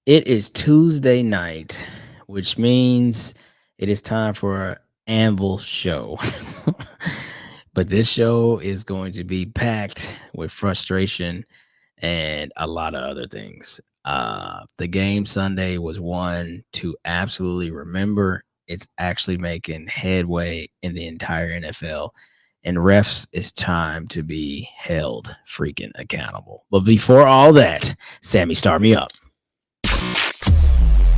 It is Tuesday night, which means it is time for an Anvil show. But this show is going to be packed with frustration and a lot of other things. The game Sunday was one to absolutely remember. It's actually making headway in the entire NFL. And refs, it's time to be held freaking accountable. But before all that, Sammy, start me up.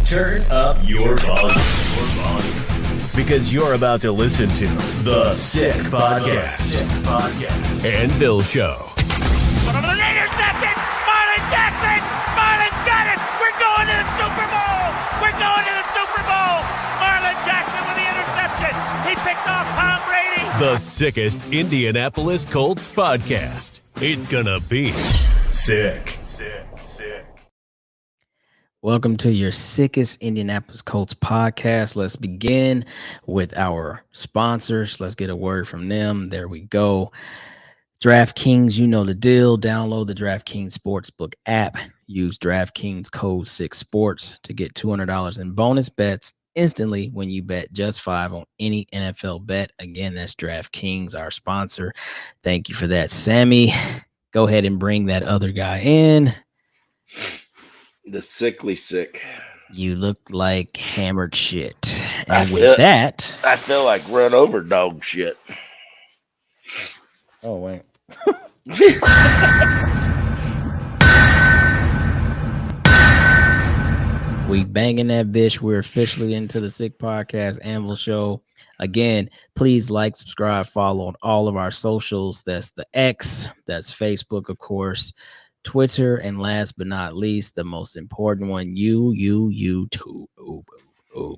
Turn up your volume. Because you're about to listen to The Sick Podcast. And Bill Show. Intercepted! Marlon Jackson! Marlon's got it! We're going to the Super Bowl! We're going to the Super Bowl! Marlon Jackson with the interception! He picked off Tom Brady! The sickest Indianapolis Colts podcast. It's gonna be sick. Welcome to your sickest Indianapolis Colts podcast. Let's begin with our sponsors. Let's get a word from them. There we go. DraftKings, you know the deal. Download the DraftKings Sportsbook app. Use DraftKings code 6sports to get $200 in bonus bets instantly when you bet just $5 on any NFL bet. Again, that's DraftKings, our sponsor. Thank you for that, Sammy. Go ahead and bring that other guy in. The sickly sick. You look like hammered shit. And I feel like run over dog shit. Oh, wait. We banging that bitch. We're officially into the Sick Podcast Anvil Show. Again, please like, subscribe, follow on all of our socials. That's the X, that's Facebook, of course, Twitter, and last but not least, the most important one, YouTube.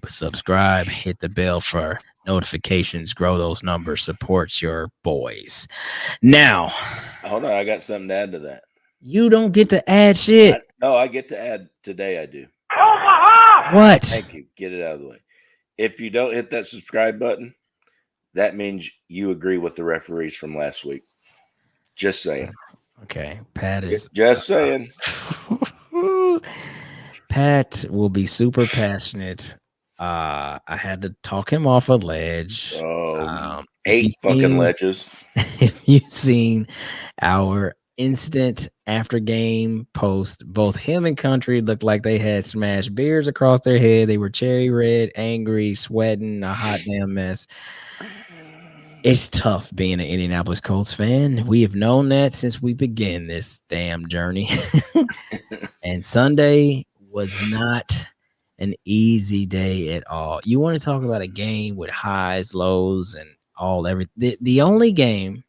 Subscribe, hit the bell for notifications, grow those numbers, support your boys. Now, hold on, I got something to add to that. You don't get to add shit. I get to add today. I do. What? Thank you. Get it out of the way. If you don't hit that subscribe button, that means you agree with the referees from last week. Just saying. Okay, Pat is just saying. Pat will be super passionate. I had to talk him off a ledge. 8 fucking ledges. If you've seen our instant after game post, both him and Country looked like they had smashed beers across their head. They were cherry red, angry, sweating, a hot damn mess. It's tough being an Indianapolis Colts fan. We have known that since we began this damn journey. And Sunday was not an easy day at all. You want to talk about a game with highs, lows, and everything. The only game,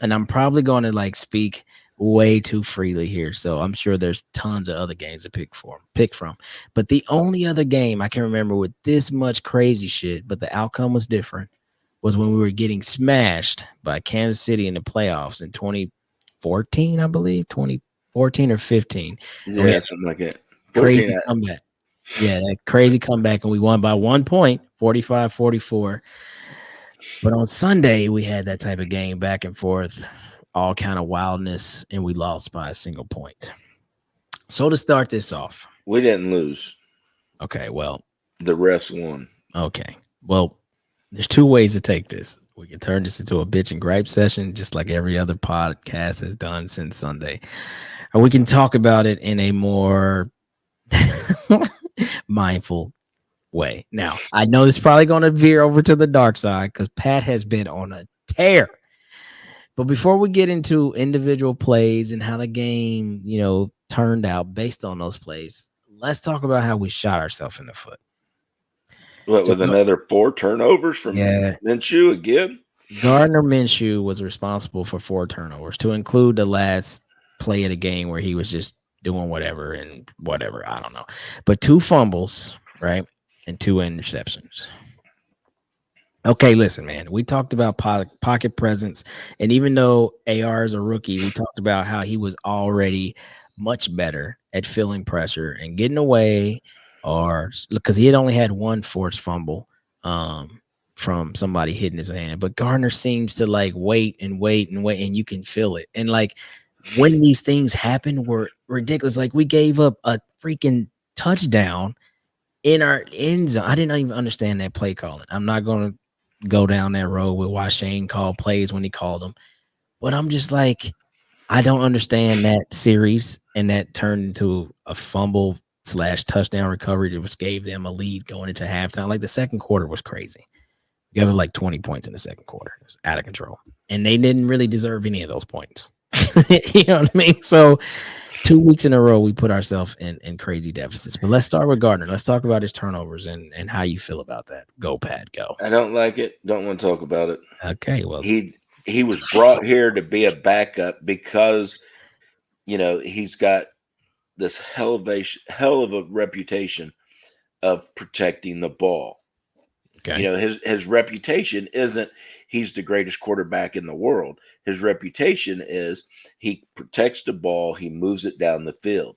and I'm probably going to speak way too freely here, so I'm sure there's tons of other games to pick from. But the only other game I can remember with this much crazy shit, but the outcome was different, was when we were getting smashed by Kansas City in the playoffs in 2014, I believe, 2014 or 15. Yeah, something like that. Crazy comeback. Yeah, that crazy comeback, and we won by 1 point, 45-44. But on Sunday, we had that type of game back and forth, all kind of wildness, and we lost by a single point. So to start this off. We didn't lose. Okay, well. The refs won. Okay, well, there's two ways to take this. We can turn this into a bitch and gripe session, just like every other podcast has done since Sunday. Or we can talk about it in a more mindful way. Now, I know this is probably going to veer over to the dark side because Pat has been on a tear. But before we get into individual plays and how the game, turned out based on those plays, let's talk about how we shot ourselves in the foot. What, with another 4 turnovers from Minshew again? Gardner Minshew was responsible for 4 turnovers, to include the last play of the game where he was just doing whatever. I don't know. But 2 fumbles, right? And 2 interceptions. Okay, listen, man. We talked about pocket presence. And even though AR is a rookie, we talked about how he was already much better at filling pressure and getting away, or because he had only had 1 forced fumble from somebody hitting his hand. But Gardner seems to wait, and you can feel it. And when these things happen, were ridiculous. We gave up a freaking touchdown in our end zone. I didn't even understand that play calling. I'm not going to go down that road with why Shane called plays when he called them, but I'm just like, I don't understand that series, and that turned into a fumble slash touchdown recovery that was gave them a lead going into halftime. Like the second quarter was crazy. You have like 20 points in the second quarter. It was out of control. And they didn't really deserve any of those points. You know what I mean? So 2 weeks in a row, we put ourselves in crazy deficits. But let's start with Gardner. Let's talk about his turnovers and how you feel about that. Go, Pat, go. I don't like it. Don't want to talk about it. Okay, well, He was brought here to be a backup because he's got this hell of a reputation of protecting the ball. okay. His reputation isn't he's the greatest quarterback in the world. His reputation is he protects the ball, he moves it down the field.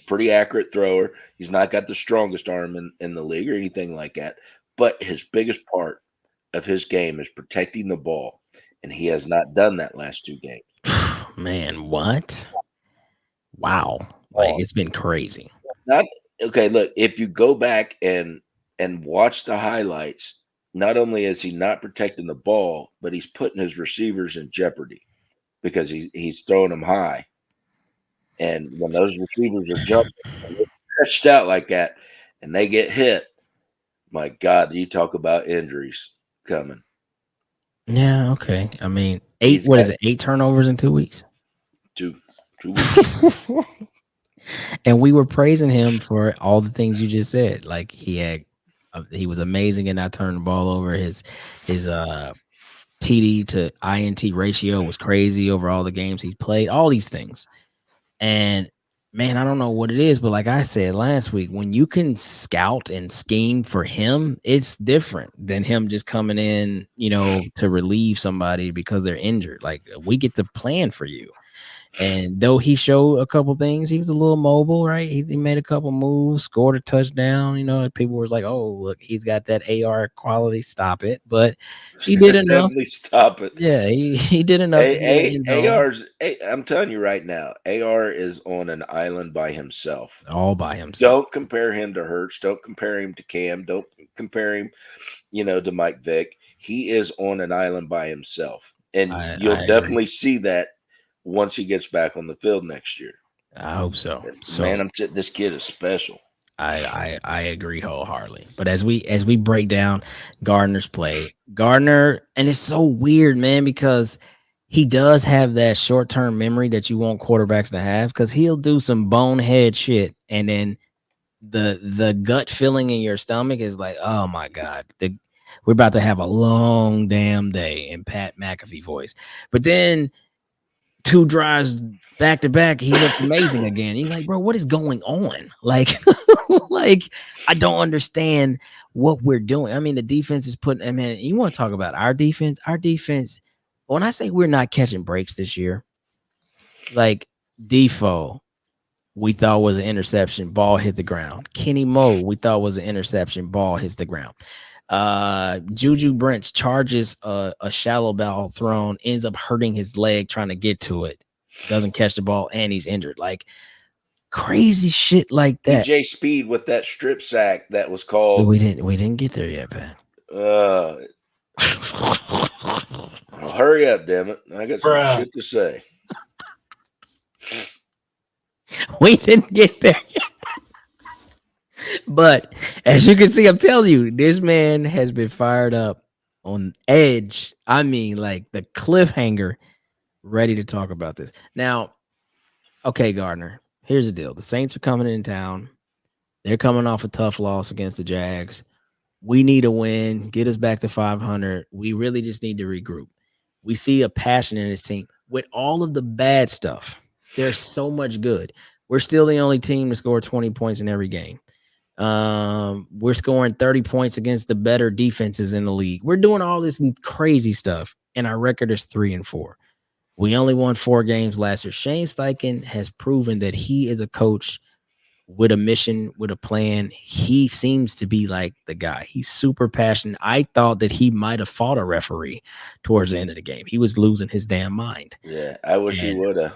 Pretty accurate thrower. He's not got the strongest arm in the league or anything like that. But his biggest part of his game is protecting the ball, and he has not done that last 2 games. Man, what? Wow. Like, it's been crazy. Not okay. Look, if you go back and watch the highlights, not only is he not protecting the ball, but he's putting his receivers in jeopardy because he's throwing them high. And when those receivers are jumping, and they're stretched out like that, and they get hit, my God, you talk about injuries coming. Yeah, okay. I mean, He's what is got it? 8 turnovers in 2 weeks? 2 weeks. And we were praising him for all the things you just said. Like he was amazing and not turning the ball over. His TD to INT ratio was crazy over all the games he played. All these things. And man, I don't know what it is, but like I said last week, when you can scout and scheme for him, it's different than him just coming in, to relieve somebody because they're injured. Like, we get to plan for you. And though he showed a couple things, he was a little mobile, right? He made a couple moves, scored a touchdown. People was like, "Oh, look, he's got that AR quality. Stop it!" But he did enough. Definitely stop it. Yeah, he did enough to get in the end zone. I'm telling you right now, AR is on an island by himself. All by himself. Don't compare him to Hurts. Don't compare him to Cam. Don't compare him, to Mike Vick. He is on an island by himself, and you'll definitely see that once he gets back on the field next year. I hope so. Man, this kid is special. I agree wholeheartedly. But as we break down Gardner's play, and it's so weird, man, because he does have that short-term memory that you want quarterbacks to have, because he'll do some bonehead shit, and then the gut feeling in your stomach is like, oh my God, we're about to have a long damn day, in Pat McAfee voice. But then 2 drives back to back, he looks amazing again. He's like, bro, what is going on? Like, like, I don't understand what we're doing. I mean, the defense is putting. I mean, you want to talk about our defense? Our defense. When I say we're not catching breaks this year, like Defoe, we thought was an interception, ball hit the ground. Kenny Moe, we thought was an interception, ball hits the ground. Juju Brents charges a shallow ball thrown, ends up hurting his leg trying to get to it, doesn't catch the ball, and he's injured. Like, crazy shit like that. PJ Speed with that strip sack that was called. We didn't get there yet, Pat. Hurry up, damn it! I got some shit to say. We didn't get there yet. But as you can see, I'm telling you, this man has been fired up, on edge. I mean, like the cliffhanger, ready to talk about this. Now, okay, Gardner, here's the deal. The Saints are coming in town. They're coming off a tough loss against the Jags. We need a win, get us back to 500. We really just need to regroup. We see a passion in this team. With all of the bad stuff, there's so much good. We're still the only team to score 20 points in every game. We're scoring 30 points against the better defenses in the league. We're doing all this crazy stuff, and our record is 3-4. We only won 4 games last year. Shane Steichen has proven that he is a coach with a mission, with a plan. He seems to be like the guy. He's super passionate. I thought that he might have fought a referee towards the end of the game. He was losing his damn mind. Yeah, I wish he would have.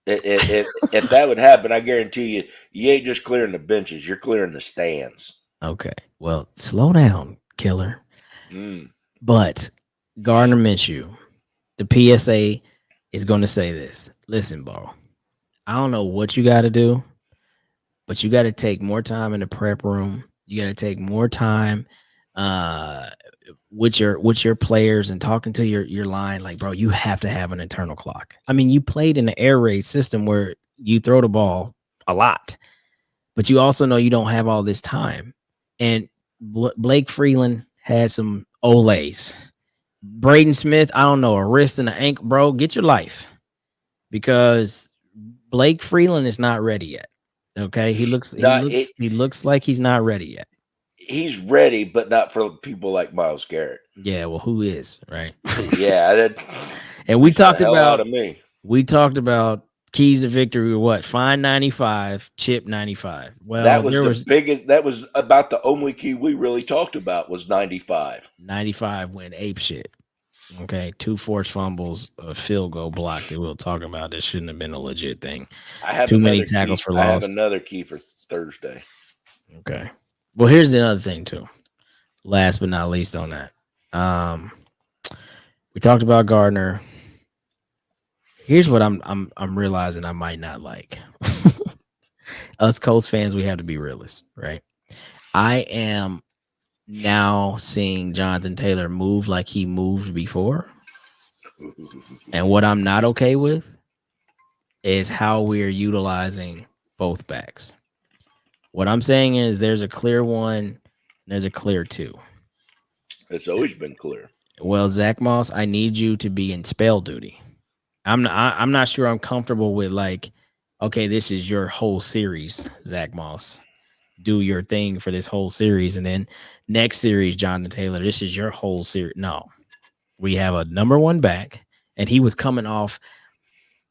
If that would happen, I guarantee you ain't just clearing the benches, you're clearing the stands. Okay. Well, slow down, killer. Mm. But Gardner Minshew, the PSA is going to say this. Listen, bro. I don't know what you got to do, but you got to take more time in the prep room. You got to take more time uh, with your players and talking to your line. Like, bro, you have to have an internal clock. I mean, you played in the air raid system where you throw the ball a lot, but you also know you don't have all this time. And Blake Freeland had some Olays. Braden Smith, I don't know, a wrist and an ankle, bro. Get your life because Blake Freeland is not ready yet. Okay, he looks he Not looks it, he looks like he's not ready yet. he's ready, but not for people like Miles Garrett. Yeah, well, who is right? Yeah, that And we beats the talked hell out about of me. keys to victory were what? Fine 95, chip 95. That Well, was there the was biggest. That was about the only key we really talked about was 95. 95 went ape shit. Okay, 2 forced fumbles, a field goal block that we'll talk about. This shouldn't have been a legit thing. I have Too many another tackles key. for I have loss. another key for Thursday. Okay. Well, here's the other thing too. Last but not least on that. We talked about Gardner. Here's what I'm realizing I might not like. Us Colts fans, we have to be realists, right? I am now seeing Jonathan Taylor move like he moved before. And what I'm not okay with is how we are utilizing both backs. What I'm saying is there's a clear one, there's a clear two. It's always been clear. Well, Zach Moss, I need you to be in spell duty. I'm not sure I'm comfortable with like, okay, this is your whole series, Zach Moss. Do your thing for this whole series, and then next series, Jonathan Taylor, this is your whole series. No, we have a number one back, and he was coming off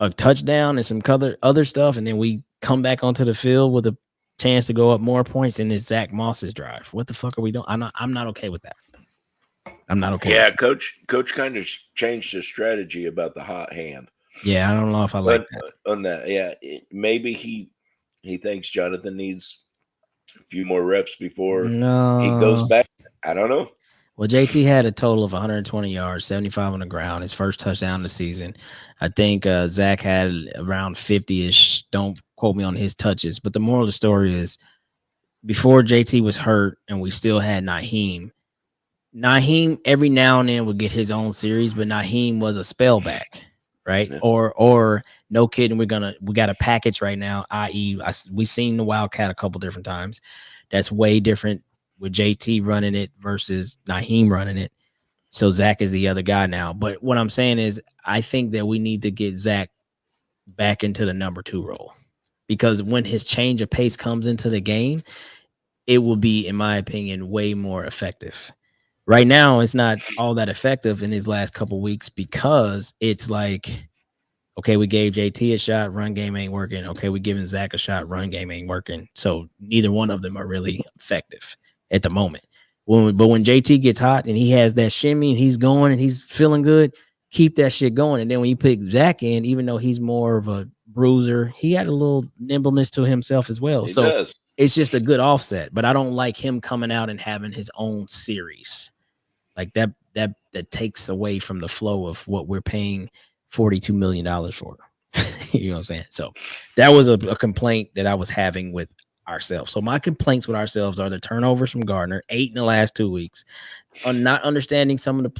a touchdown and some other stuff, and then we come back onto the field with a chance to go up more points in this Zach Moss's drive. What the fuck are we doing? I'm not okay with that. I'm not okay with Yeah, that. coach kind of changed his strategy about the hot hand. Yeah, I don't know if I like But that. on that, yeah, maybe he thinks Jonathan needs a few more reps before he goes No. back. I don't know. Well, JT had a total of 120 yards, 75 on the ground, his first touchdown of the season. I think Zach had around 50-ish. Don't quote me on his touches. But the moral of the story is before JT was hurt and we still had Naheem every now and then would get his own series, but Naheem was a spell back, right? Yeah. Or no kidding, we got a package right now, i.e. we seen the Wildcat a couple different times. That's way different with JT running it versus Naheem running it. So Zach is the other guy now. But what I'm saying is I think that we need to get Zach back into the number 2 role because when his change of pace comes into the game, it will be, in my opinion, way more effective. Right now, it's not all that effective in his last couple weeks because it's like, okay, we gave JT a shot, run game ain't working. Okay, we giving Zach a shot, run game ain't working. So neither one of them are really effective at the moment. But when JT gets hot and he has that shimmy and he's going and he's feeling good, keep that shit going. And then when you pick Zach in, even though he's more of a bruiser, he had a little nimbleness to himself as well. He So does. it's just a good offset. But I don't like him coming out and having his own series. Like that takes away from the flow of what we're paying $42 million for. You know what I'm saying? So that was a complaint that I was having with ourselves. So my complaints with ourselves are the turnovers from Gardner, 8 in the last 2 weeks, on not understanding some of the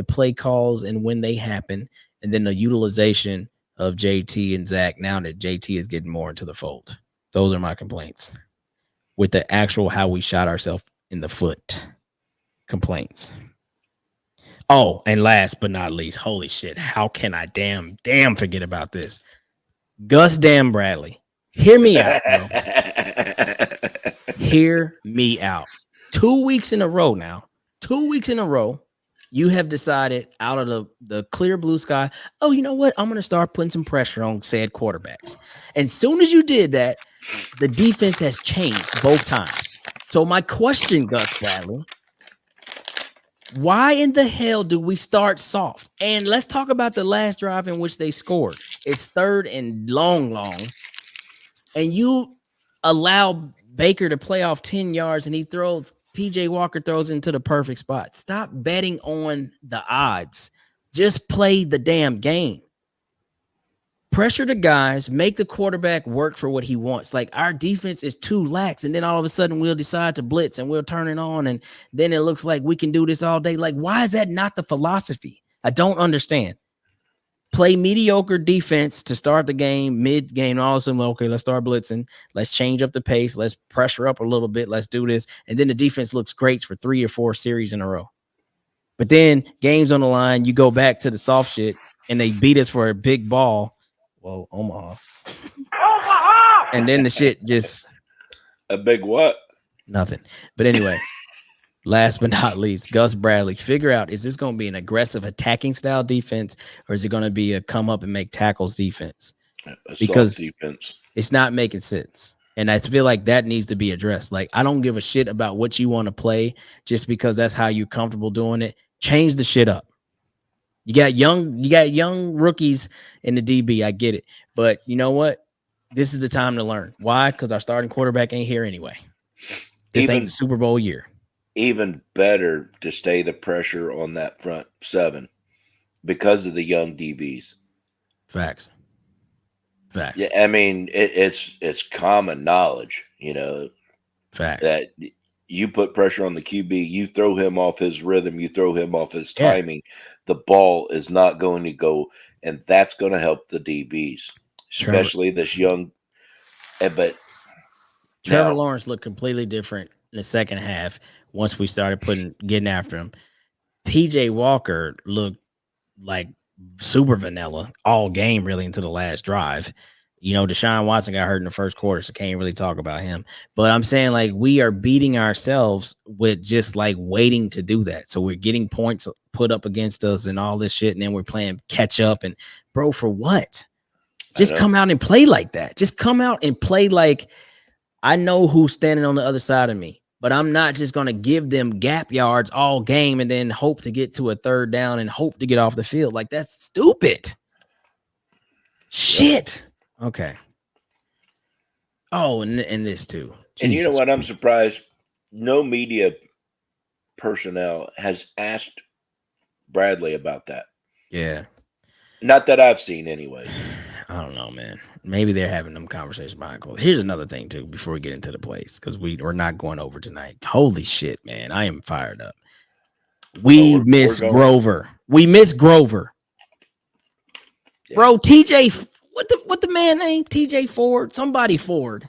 play calls and when they happen, and then the utilization of JT and Zach now that JT is getting more into the fold. Those are my complaints with the actual how we shot ourselves in the foot complaints. Oh, and last but not least, holy shit, how can I damn forget about this? Gus Damn Bradley. Hear me out, bro. Hear me out. 2 weeks in a row now. 2 weeks in a row, you have decided out of the clear blue sky, oh, you know what? I'm going to start putting some pressure on said quarterbacks. And soon as you did that, the defense has changed both times. So my question, Gus Bradley, why in the hell do we start soft? And let's talk about the last drive in which they scored. It's third and long, and you allow Baker to play off 10 yards, and PJ Walker throws into the perfect spot. Stop betting on the odds. Just play the damn game. Pressure the guys, make the quarterback work for what he wants. Like, our defense is too lax, and then all of a sudden we'll decide to blitz and we'll turn it on, and then it looks like we can do this all day. Like, why is that not the philosophy? I don't understand. Play mediocre defense to start the game, mid-game, all of a sudden, okay, let's start blitzing. Let's change up the pace. Let's pressure up a little bit. Let's do this. And then the defense looks great for 3 or 4 series in a row. But then games on the line, you go back to the soft shit, and they beat us for a big ball. Whoa, Omaha. And then the shit just A big what? nothing. But anyway, last but not least, Gus Bradley. Figure out, is this going to be an aggressive attacking style defense, or is it going to be a come up and make tackles defense? Assault defense. It's not making sense. And I feel like that needs to be addressed. Like, I don't give a shit about what you want to play just because that's how you're comfortable doing it. Change the shit up. You got young rookies in the DB. I get it. But you know what? This is the time to learn. Why? Because our starting quarterback ain't here anyway. This ain't the Super Bowl year. Even better to stay the pressure on that front seven because of the young DBs. Facts. Yeah, I mean, it's common knowledge, Facts. that you put pressure on the QB, you throw him off his rhythm, you throw him off his timing, the ball is not going to go, and that's going to help the DBs, especially this young. But Trevor Lawrence looked completely different in the second half once we started getting after him. PJ Walker looked like super vanilla all game, really, into the last drive. Deshaun Watson got hurt in the first quarter, so can't really talk about him. But I'm saying, like, we are beating ourselves with just like waiting to do that. So we're getting points put up against us and all this shit, and then we're playing catch up. And bro, for what? Just come out and play like that. Just come out and play like I know who's standing on the other side of me. But I'm not just going to give them gap yards all game and then hope to get to a third down and hope to get off the field. Like, that's stupid. Shit. Okay. Oh, and this too. And you know what? I'm surprised no media personnel has asked Bradley about that. Yeah. Not that I've seen anyways. I don't know, man. Maybe they're having them conversations behind closed. Here's another thing, too, before we get into the plays, because we're not going over tonight. Holy shit, man. I am fired up. We miss Grover. We miss Grover. Yeah. Bro, TJ, what the man name? TJ Ford? Somebody Ford.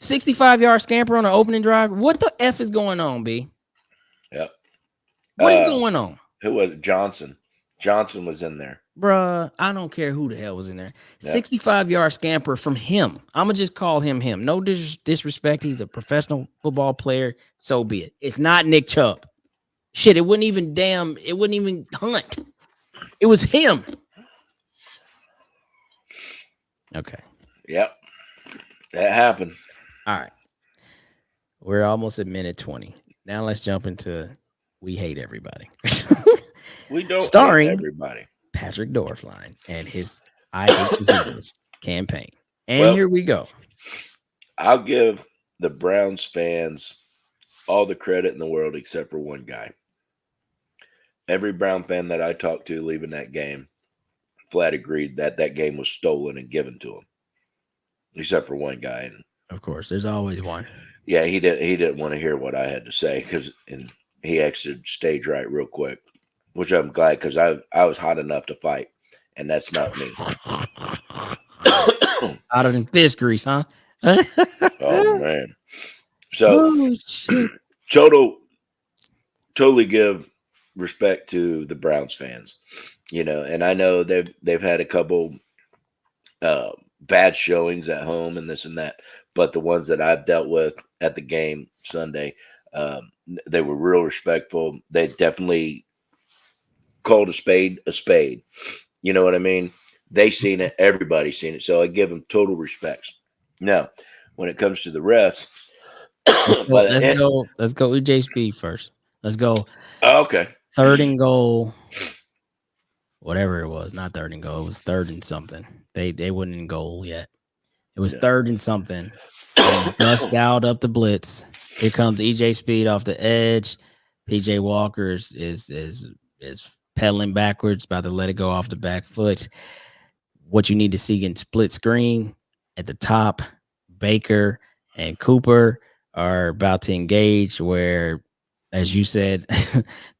65-yard scamper on an opening drive. What the F is going on, B? Yep. What is going on? Who was it? Johnson. Johnson was in there. Bruh, I don't care who the hell was in there. 65-yard scamper from him. I'm going to just call him. No disrespect. He's a professional football player. So be it. It's not Nick Chubb. Shit, it wouldn't even hunt. It was him. Okay. Yep. That happened. All right. We're almost at minute 20. Now let's jump into We Hate Everybody. We don't Starring hate everybody. Patrick Dorfline and his I Hate the Zeros campaign. And here we go. I'll give the Browns fans all the credit in the world except for one guy. Every Brown fan that I talked to leaving that game flat agreed that game was stolen and given to him, except for one guy. And of course, there's always one. Yeah, he didn't want to hear what I had to say and he exited stage right real quick, which I'm glad because I was hot enough to fight, and that's not me. Hotter than fish grease, huh? Oh man! So totally give respect to the Browns fans, and I know they've had a couple bad showings at home and this and that, but the ones that I've dealt with at the game Sunday, they were real respectful. They definitely called a spade a spade. You know what I mean? They seen it. Everybody's seen it. So I give them total respect. Now, when it comes to the refs, let's go with JSP first. Let's go. Okay. 3rd and goal. whatever it was, not third and goal. It was third and something. They wasn't in goal yet. It was No. third and something. They bust out up the blitz. Here comes EJ Speed off the edge. PJ Walker is pedaling backwards, about to let it go off the back foot. What you need to see in split screen at the top, Baker and Cooper are about to engage where, as you said,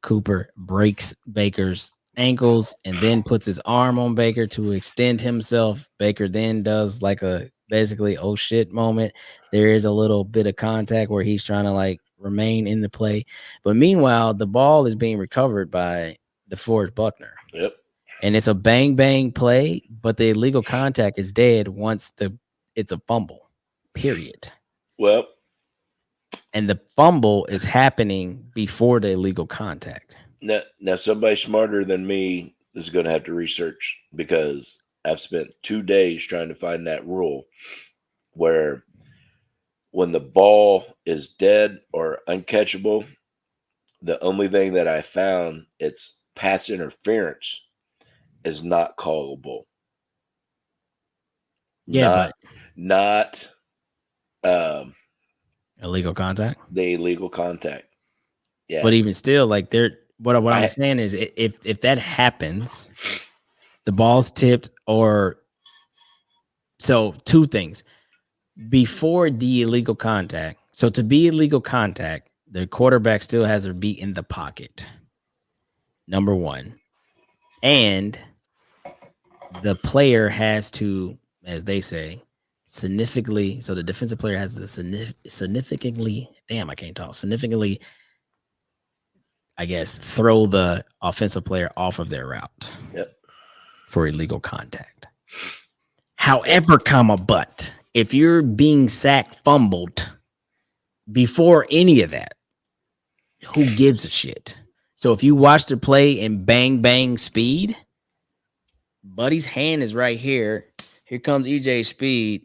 Cooper breaks Baker's ankles and then puts his arm on Baker to extend himself. Baker then does like a basically oh shit moment. There is a little bit of contact where he's trying to like remain in the play. But meanwhile, the ball is being recovered by DeForest Buckner. Yep. And it's a bang bang play, but the illegal contact is dead once it's a fumble. Period. Well, And the fumble is happening before the illegal contact. now somebody smarter than me is going to have to research because I've spent 2 days trying to find that rule where when the ball is dead or uncatchable, the only thing that I found it's pass interference is not callable. Yeah, Not but not illegal contact. the illegal contact. Yeah. But even still, like what I'm I saying is if that happens, the ball's tipped or so two things. Before the illegal contact. So to be illegal contact, the quarterback still has to be in the pocket. Number one. And the player has to, as they say, significantly. So the defensive player has to significantly, damn, I can't talk. Significantly, I guess, throw the offensive player off of their route Yep. for illegal contact. However, but if you're being sacked, fumbled before any of that, who gives a shit? So if you watch the play in bang bang speed, Buddy's hand is right here. Here comes EJ Speed.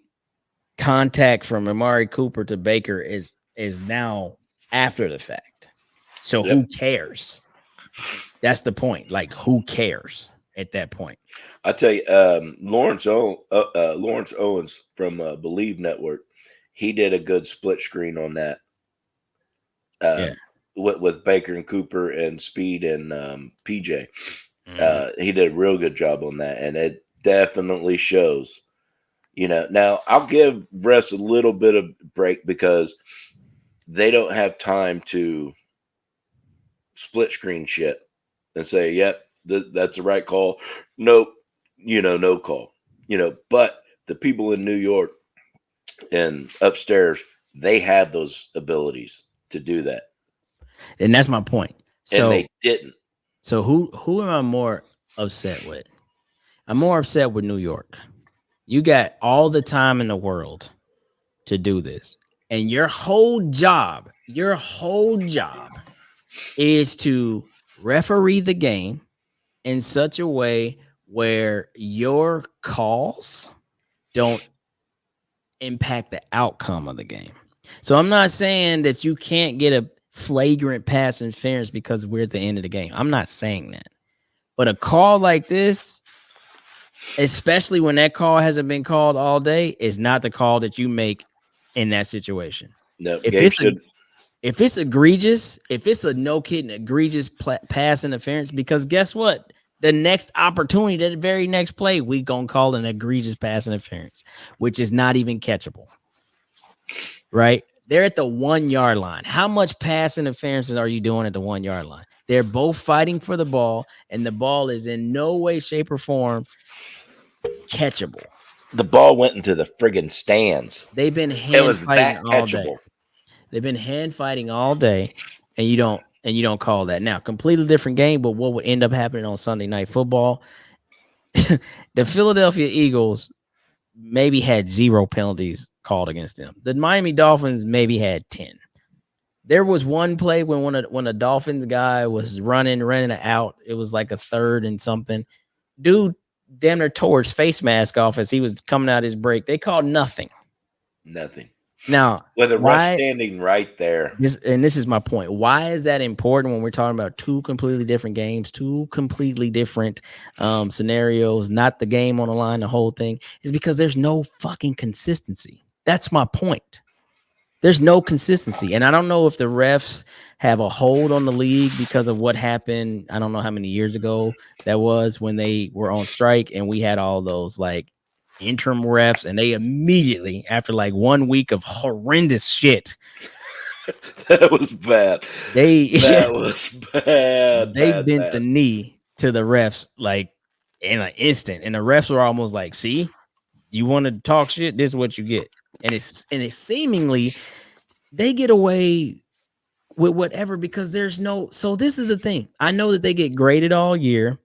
Contact from Amari Cooper to Baker is now after the fact. So Yep. who cares? That's the point. Like, who cares at that point? I tell you, Lawrence Owens from Believe Network, he did a good split screen on that. Yeah. With Baker and Cooper and Speed and PJ. Mhm. He did a real good job on that, and it definitely shows. Now I'll give refs a little bit of break because they don't have time to split screen shit and say, "Yep, that's the right call." Nope, no call. But the people in New York and upstairs, they have those abilities to do that, And that's my point. and So they didn't. so who am I more upset with? I'm more upset with New York. You got all the time in the world to do this. And your whole job is to referee the game in such a way where your calls don't impact the outcome of the game. So I'm not saying that you can't get a flagrant pass interference because we're at the end of the game. I'm not saying that. But a call like this, especially when that call hasn't been called all day, is not the call that you make in that situation. No, If Gabe it's should. if it's egregious, if it's a no kidding egregious pass interference, because guess what? The next opportunity, that very next play, we gonna call an egregious pass interference, which is not even catchable. Right? They're at the 1 yard line. How much pass interferences are you doing at the 1 yard line? They're both fighting for the ball, and the ball is in no way, shape, or form catchable. The ball went into the friggin' stands. They've been It hand was fighting that all day. catchable. They've been hand fighting all day, and you don't call that. Now, completely different game, but what would end up happening on Sunday Night Football? The Philadelphia Eagles maybe had 0 penalties called against them. The Miami Dolphins maybe had 10. There was one play when a Dolphins guy was running out. It was like a third and something. Dude damn near tore his face mask off as he was coming out his break. They called nothing. Nothing. Now, with a ref why standing right there. this is my point. Why is that important when we're talking about two completely different games, two completely different scenarios, not the game on the line, the whole thing? Is because there's no fucking consistency. That's my point. There's no consistency. And I don't know if the refs have a hold on the league because of what happened. I don't know how many years ago that was when they were on strike and we had all those like interim refs, and they immediately, after like 1 week of horrendous shit, That was bad. they That was bad, they bad, bent the bad. knee to the refs like in an instant. And the refs were almost like, see, you want to talk shit, this is what you get. And it's seemingly they get away with whatever because there's no. So this is the thing. I know that they get graded all year,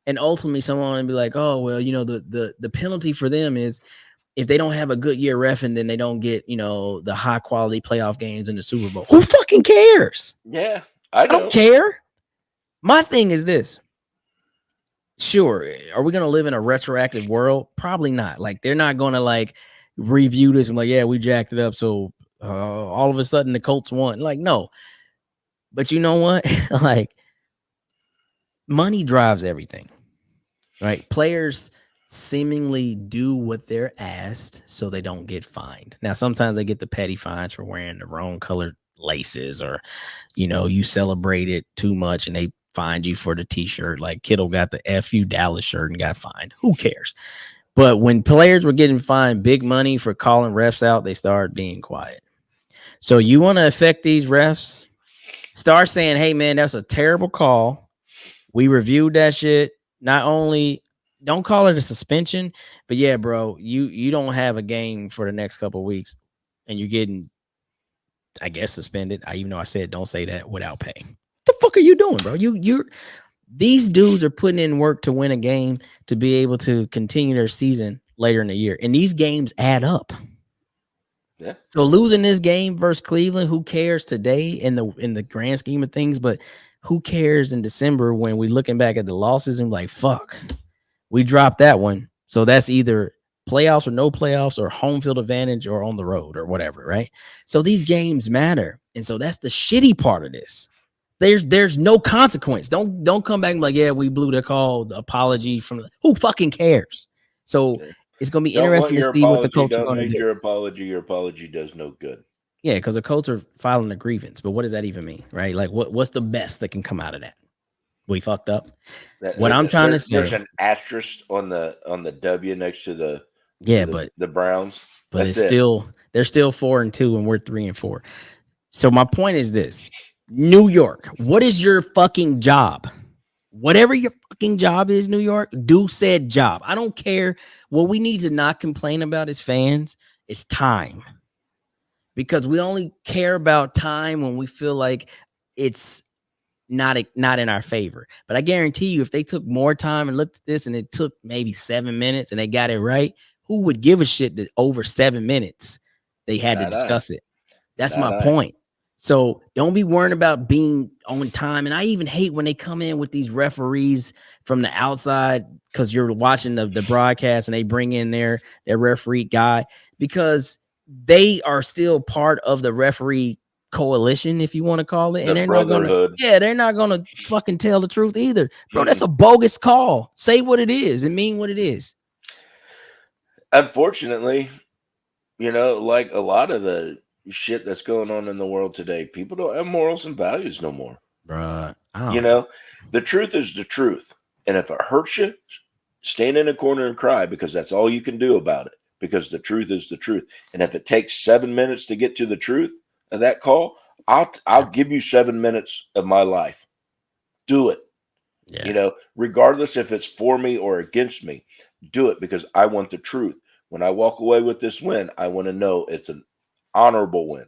and ultimately someone will be like, oh well, the penalty for them is if they don't have a good year ref, and then they don't get the high quality playoff games in the Super Bowl. Who fucking cares? Yeah, I I don't know. care. My thing is this. Sure, are we going to live in a retroactive world? Probably not. Like they're not going to like review this and like, yeah, we jacked it up, so all of a sudden the Colts won. Like no. But you know what? Like money drives everything, right? Players seemingly do what they're asked so they don't get fined. Now, sometimes they get the petty fines for wearing the wrong colored laces, or, you celebrate it too much and they fined you for the t-shirt. Like Kittle got the FU Dallas shirt and got fined. Who cares? But when players were getting fined big money for calling refs out, they started being quiet. So you want to affect these refs? Start saying, hey, man, that's a terrible call. We reviewed that shit. Not only don't call it a suspension, but yeah, bro, you don't have a game for the next couple of weeks, and you're getting, I guess, suspended. Even though I said don't say that without pay. What the fuck are you doing, bro? You're these dudes are putting in work to win a game to be able to continue their season later in the year, and these games add up. Yeah. So losing this game versus Cleveland, who cares today in the grand scheme of things? But who cares in December when we looking back at the losses and like, fuck, we dropped that one. So that's either playoffs or no playoffs or home field advantage or on the road or whatever, right? So these games matter. And so that's the shitty part of this. There's no consequence. Don't come back and be like, yeah, we blew the call, the apology from who fucking cares? So Yeah. it's gonna be Don't want interesting to your see what the apology. Colts are Don't gonna need do. your apology. Your apology does no good. Yeah, because the Colts are filing a grievance. But what does that even mean, right? Like, what's the best that can come out of that? We fucked up. What I'm trying to There's say, an asterisk on the W next to the yeah, but the Browns. That's it's it. still they're still 4-2 and we're 3-4. So my point is this: New York, what is your fucking job? Whatever your fucking job is, New York, do said job. I don't care. What we need to not complain about as fans is time, because we only care about time when we feel like it's not in our favor. But I guarantee you, if they took more time and looked at this and it took maybe 7 minutes and they got it right, who would give a shit that over 7 minutes they had to Not I. discuss it? That's Not my I. point. So don't be worrying about being on time. And I even hate when they come in with these referees from the outside, because you're watching the broadcast and they bring in their referee guy, because they are still part of the referee coalition, if you want to call it. The And Brotherhood. they're not gonna fucking tell the truth either. Bro, that's Mm-mm. a bogus call. Say what it is and mean what it is. Unfortunately, like a lot of the shit that's going on in the world today, people don't have morals and values no more. Bruh, I You don't know, the truth is the truth. And if it hurts you, stand in a corner and cry, because that's all you can do about it, because the truth is the truth. And if it takes 7 minutes to get to the truth of that call, I'll give you 7 minutes of my life. Do it. yeah. Regardless if it's for me or against me, do it, because I want the truth. When I walk away with this win, I want to know it's an honorable win.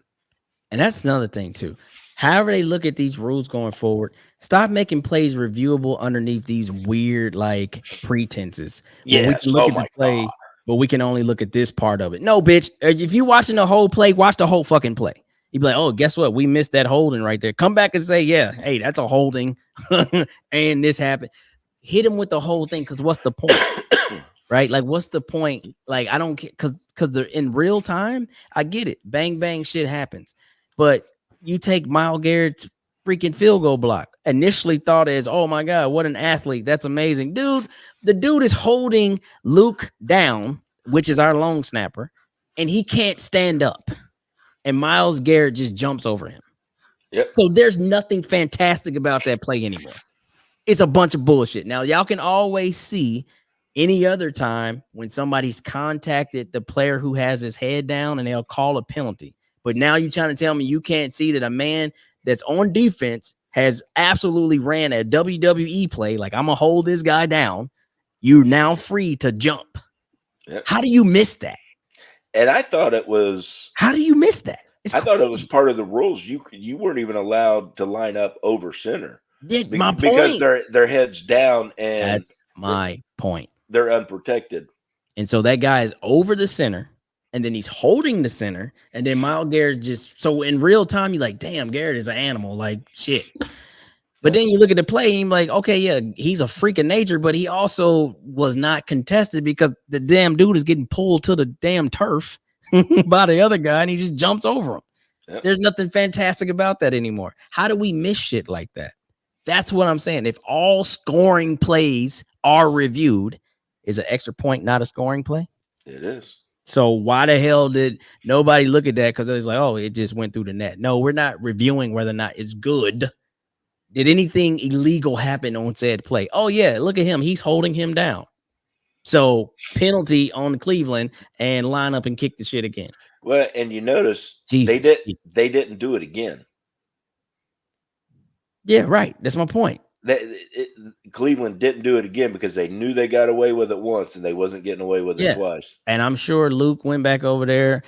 And that's another thing too. However they look at these rules going forward, stop making plays reviewable underneath these weird like pretenses where we Yes. can look Oh at the my God. play, but we can only look at this part of it. No, bitch. If you watching the whole play, watch the whole fucking play. You'd be like, oh, guess what? We missed that holding right there. Come back and say, yeah, hey, that's a holding. And this happened. Hit him with the whole thing, because what's the point? right? Like, what's the point? Like, I don't care because they're in real time. I get it. Bang bang, shit happens. But you take Myles Garrett's freaking field goal block. Initially thought as, oh my god, what an athlete! That's amazing, dude. The dude is holding Luke down, which is our long snapper, and he can't stand up. And Myles Garrett just jumps over him. Yep. So there's nothing fantastic about that play anymore. It's a bunch of bullshit. Now, y'all can always see any other time when somebody's contacted the player who has his head down and they'll call a penalty. But now you're trying to tell me you can't see that a man that's on defense has absolutely ran a WWE play, like, I'm going to hold this guy down. You're now free to jump. Yep. How do you miss that? And I thought it was. How do you miss that? It's I thought it was crazy. part of the rules. You weren't even allowed to line up over center That's my because point. their heads down and That's my point. they're unprotected. And so that guy is over the center, and then he's holding the center, and then Myles Garrett just, so in real time, you're like, damn, Garrett is an animal, like shit. But then you look at the play, and you're like, okay, yeah, he's a freak of nature, but he also was not contested because the damn dude is getting pulled to the damn turf by the other guy, and he just jumps over him. Yep. There's nothing fantastic about that anymore. How do we miss shit like that? That's what I'm saying. If all scoring plays are reviewed, is an extra point not a scoring play? It is. So why the hell did nobody look at that? Because it was like, oh, it just went through the net. No, we're not reviewing whether or not it's good. Did anything illegal happen on said play? Oh, yeah, look at him. He's holding him down. So penalty on Cleveland and line up and kick the shit again. Well, and you notice Jesus. they didn't do it again. Yeah, right. That's my point. Cleveland didn't do it again because they knew they got away with it once and they wasn't getting away with it twice. And I'm sure Luke went back over there.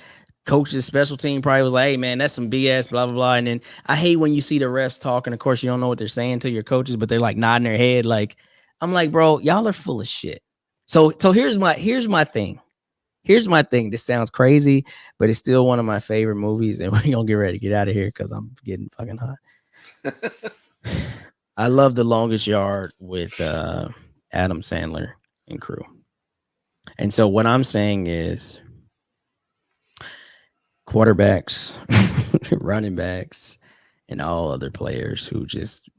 Coach's special team probably was like, hey, man, that's some BS, blah, blah, blah. And then I hate when you see the refs talking. Of course, you don't know what they're saying to your coaches, but they're like nodding their head. Like, I'm like, bro, y'all are full of shit. So here's my thing. Here's my thing. This sounds crazy, but it's still one of my favorite movies. And we're going to get ready to get out of here because I'm getting fucking hot. I love The Longest Yard with Adam Sandler and crew. And so what I'm saying is quarterbacks, running backs, and all other players who just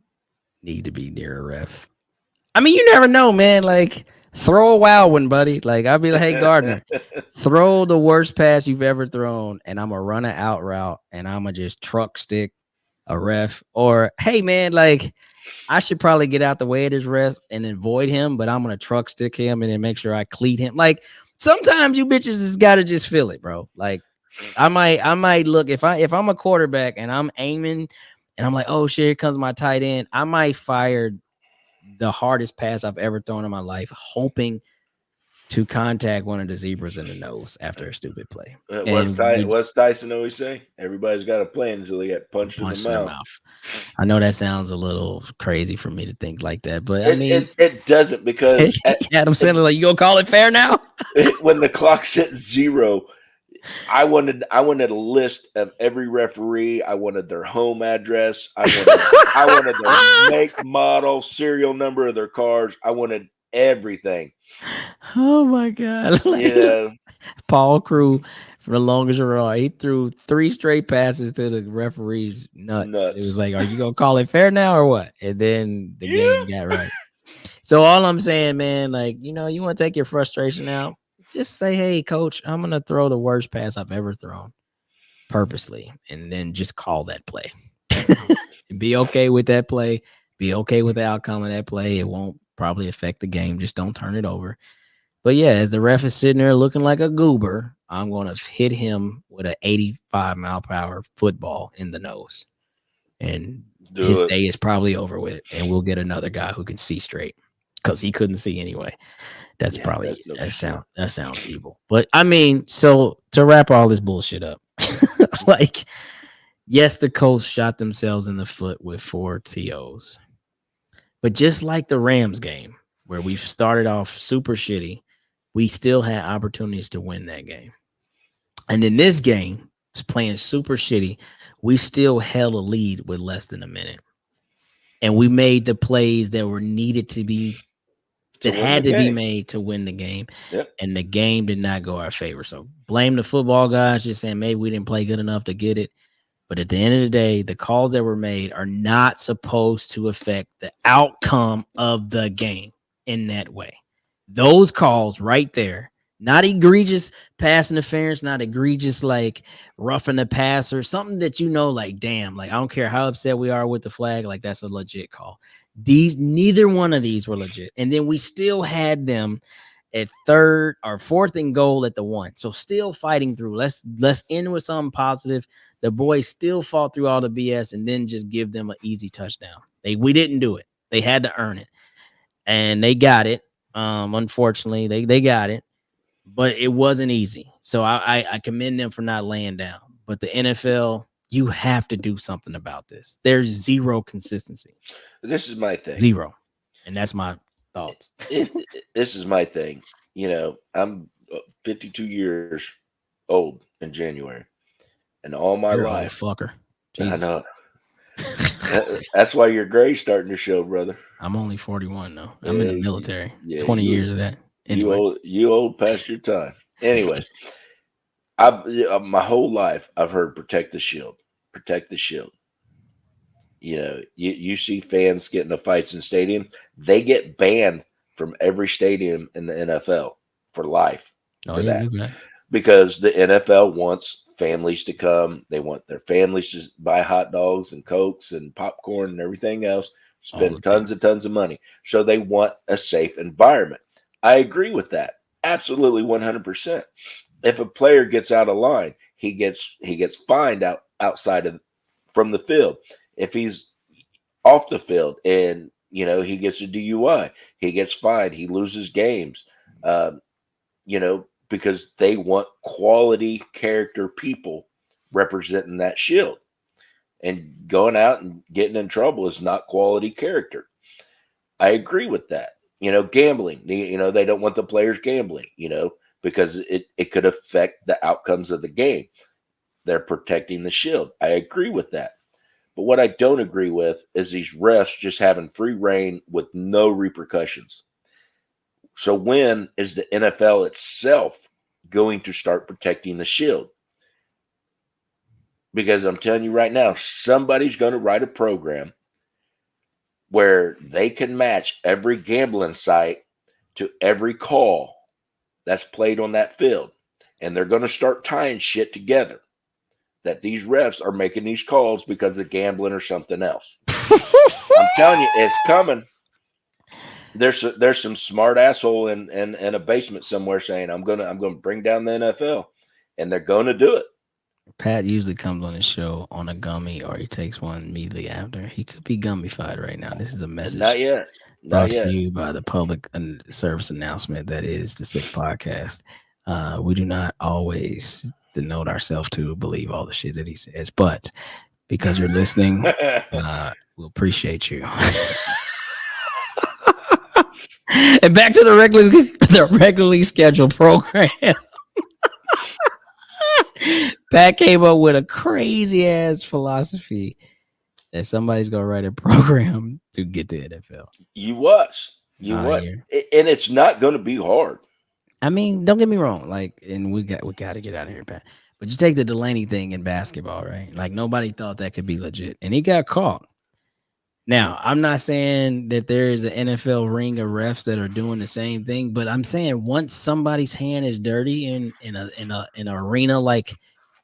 need to be near a ref. I mean, you never know, man. Like, throw a wild one, buddy. Like, I'll be like, hey, Gardner, throw the worst pass you've ever thrown, and I'm going to run an out route, and I'm going to just truck stick a ref. Or, hey, man, like, I should probably get out the way of this ref and avoid him, but I'm going to truck stick him and then make sure I cleat him. Like, sometimes you bitches just got to just feel it, bro. Like, I might look, if I'm a quarterback and I'm aiming and I'm like, oh shit, here comes my tight end, I might fire the hardest pass I've ever thrown in my life, hoping to contact one of the zebras in the nose after a stupid play. What's Tyson always say? Everybody's got a plan until they get punched in the mouth. I know that sounds a little crazy for me to think like that, but I mean, it doesn't, because Adam Sandler, like, you gonna call it fair now? When the clock's at 0, I wanted a list of every referee. I wanted their home address. I wanted their make, model, serial number of their cars. I wanted everything. Oh my god! Yeah. Paul Crew, for the longest run, he threw 3 straight passes to the referees. Nuts. It was like, are you gonna call it fair now or what? And then the game got right. So all I'm saying, man, like, you want to take your frustration out. Just say, hey, coach, I'm going to throw the worst pass I've ever thrown purposely, and then just call that play. Be okay with that play. Be okay with the outcome of that play. It won't probably affect the game. Just don't turn it over. But yeah, as the ref is sitting there looking like a goober, I'm going to hit him with an 85-mile-per-hour football in the nose. And his day is probably over with, and we'll get another guy who can see straight because he couldn't see anyway. That sounds evil. But I mean, so to wrap all this bullshit up, like, yes, the Colts shot themselves in the foot with 4 TOs. But just like the Rams game, where we started off super shitty, we still had opportunities to win that game. And in this game, playing super shitty, we still held a lead with less than a minute. And we made the plays that were needed to be to that win the had to be game. made to win the game, Yep. and the game did not go our favor. So blame the football guys, just saying maybe we didn't play good enough to get it. But at the end of the day, the calls that were made are not supposed to affect the outcome of the game in that way. Those calls right there, not egregious pass interference, not egregious like roughing the passer, something that you know, like, damn, like I don't care how upset we are with the flag, like that's a legit call. Neither one of these were legit. And then we still had them at third or fourth and goal at the one. So still fighting through. Let's end with something positive. The boys still fought through all the BS and then just give them an easy touchdown. We didn't do it. They had to earn it. And they got it. Unfortunately, they got it, but it wasn't easy. So I commend them for not laying down. But the NFL, you have to do something about this. There's zero consistency. This is my thing. Zero. And that's my thoughts. This is my thing. I'm 52 years old in January, and all my You're an old life, fucker. I Jesus. know. That's why your gray's starting to show, brother. I'm only 41 though. I'm in the Yeah, military. yeah, 20 years of that. Anyway, you old past your time. Anyways, I've my whole life I've heard protect the shield, protect the shield. You see fans get into fights in stadium, they get banned from every stadium in the NFL for life oh for yeah, that do that because the NFL wants families to come. They want their families to buy hot dogs and cokes and popcorn and everything else, all the spend things. tons of money. So they want a safe environment. I agree with that. Absolutely 100%. If a player gets out of line, he gets fined outside of from the field. If he's off the field and he gets a DUI, he gets fined, he loses games. Because they want quality character people representing that shield. And going out and getting in trouble is not quality character. I agree with that. Gambling, they don't want the players gambling, because it could affect the outcomes of the game. They're protecting the shield. I agree with that. But what I don't agree with is these refs just having free reign with no repercussions. So when is the NFL itself going to start protecting the shield? Because I'm telling you right now, somebody's going to write a program where they can match every gambling site to every call that's played on that field. And they're going to start tying shit together that these refs are making these calls because of gambling or something else. I'm telling you, it's coming. There's some smart asshole in a basement somewhere saying I'm gonna bring down the NFL, and they're gonna do it. Pat usually comes on the show on a gummy or he takes one immediately after. He could be gummified right now. This is a Not message yet, not brought to yet. you by the public service announcement that is the Sick Podcast. We do not always denote ourselves to believe all the shit that he says, but because you're listening, we appreciate you. And back to the regularly scheduled program. Pat came up with a crazy ass philosophy that somebody's gonna write a program to get the NFL. You Out of what, here. and it's not going to be hard. I mean, don't get me wrong. Like, and we got to get out of here, Pat. But you take the Delaney thing in basketball, right? Like nobody thought that could be legit, and he got caught. Now, I'm not saying that there is an NFL ring of refs that are doing the same thing, but I'm saying once somebody's hand is dirty in an arena like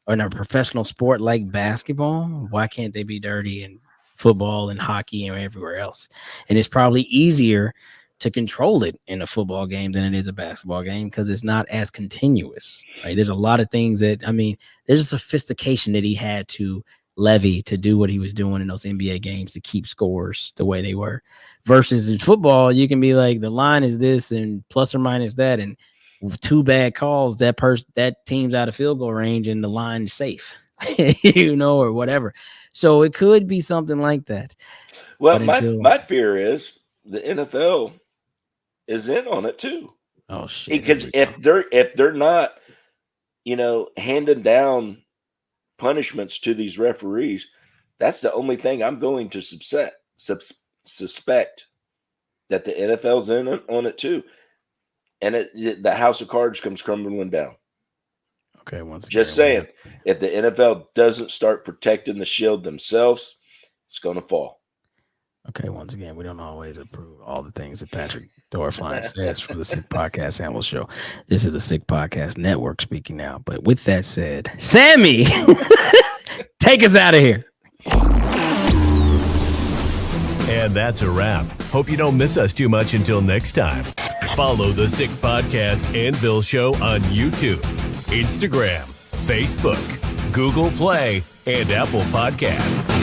or in a professional sport like basketball, why can't they be dirty in football and hockey and everywhere else? And it's probably easier to control it in a football game than it is a basketball game because it's not as continuous, right? There's a lot of things that, I mean, there's a sophistication that he had to levy to do what he was doing in those NBA games to keep scores the way they were. Versus in football, you can be like, the line is this and plus or minus that. And two bad calls, that team's out of field goal range and the line is safe, or whatever. So it could be something like that. Well, But my until my fear is the NFL is in on it too, oh shit, here because we go. if they're not handing down punishments to these referees, that's the only thing I'm going to suspect. that the NFL's in on it too, and the house of cards comes crumbling down. Okay, once again, Just saying, if the NFL doesn't start protecting the shield themselves, it's going to fall. Okay, once again, we don't always approve all the things that Patrick Dorfine says for the Sick Podcast Animal Show. This is the Sick Podcast Network speaking now. But with that said, Sammy, take us out of here. And that's a wrap. Hope you don't miss us too much until next time. Follow the Sick Podcast and Bill Show on YouTube, Instagram, Facebook, Google Play, and Apple Podcasts.